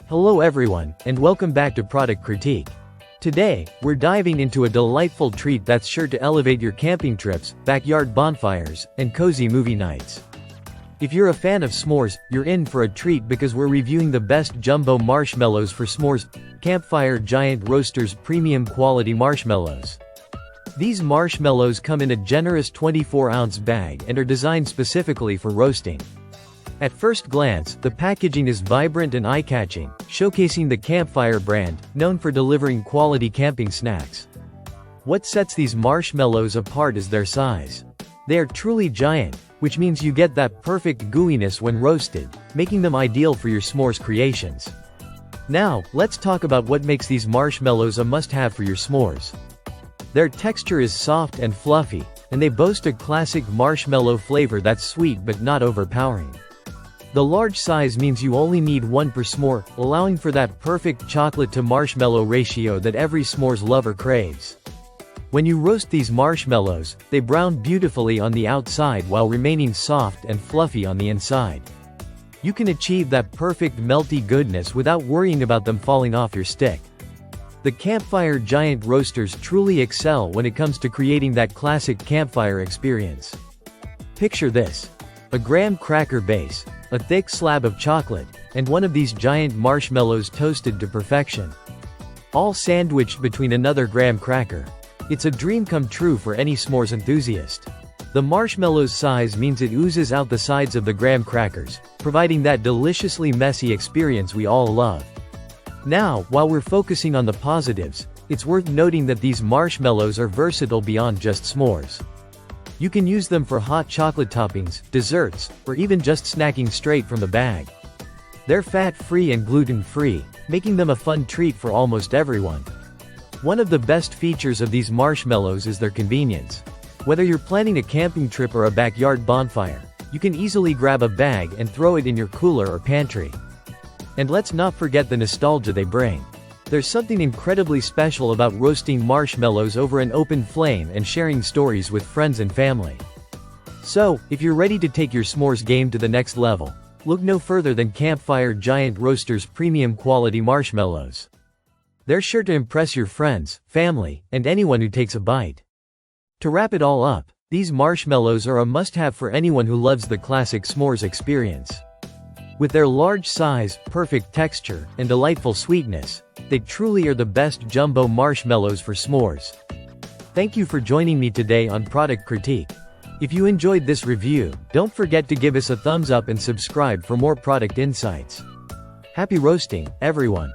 Hello everyone, and welcome back to Product Critique. Today, we're diving into a delightful treat that's sure to elevate your camping trips, backyard bonfires, and cozy movie nights. If you're a fan of s'mores, you're in for a treat because we're reviewing the best jumbo marshmallows for s'mores, Campfire Giant Roasters Premium Quality Marshmallows. These marshmallows come in a generous 24-ounce bag and are designed specifically for roasting. At first glance, the packaging is vibrant and eye-catching, showcasing the Campfire brand, known for delivering quality camping snacks. What sets these marshmallows apart is their size. They are truly giant, which means you get that perfect gooiness when roasted, making them ideal for your s'mores creations. Now, let's talk about what makes these marshmallows a must-have for your s'mores. Their texture is soft and fluffy, and they boast a classic marshmallow flavor that's sweet but not overpowering. The large size means you only need one per s'more, allowing for that perfect chocolate to marshmallow ratio that every s'mores lover craves. When you roast these marshmallows, they brown beautifully on the outside while remaining soft and fluffy on the inside. You can achieve that perfect melty goodness without worrying about them falling off your stick. The Campfire Giant Roasters truly excel when it comes to creating that classic campfire experience. Picture this: a graham cracker base, a thick slab of chocolate, and one of these giant marshmallows toasted to perfection. All sandwiched between another graham cracker. It's a dream come true for any s'mores enthusiast. The marshmallow's size means it oozes out the sides of the graham crackers, providing that deliciously messy experience we all love. Now, while we're focusing on the positives, it's worth noting that these marshmallows are versatile beyond just s'mores. You can use them for hot chocolate toppings, desserts, or even just snacking straight from the bag. They're fat-free and gluten-free, making them a fun treat for almost everyone. One of the best features of these marshmallows is their convenience. Whether you're planning a camping trip or a backyard bonfire, you can easily grab a bag and throw it in your cooler or pantry. And let's not forget the nostalgia they bring. There's something incredibly special about roasting marshmallows over an open flame and sharing stories with friends and family. So, if you're ready to take your s'mores game to the next level, look no further than Campfire Giant Roasters Premium Quality Marshmallows. They're sure to impress your friends, family, and anyone who takes a bite. To wrap it all up, these marshmallows are a must-have for anyone who loves the classic s'mores experience. With their large size, perfect texture, and delightful sweetness, they truly are the best jumbo marshmallows for s'mores. Thank you for joining me today on Product Critique. If you enjoyed this review, don't forget to give us a thumbs up and subscribe for more product insights. Happy roasting, everyone!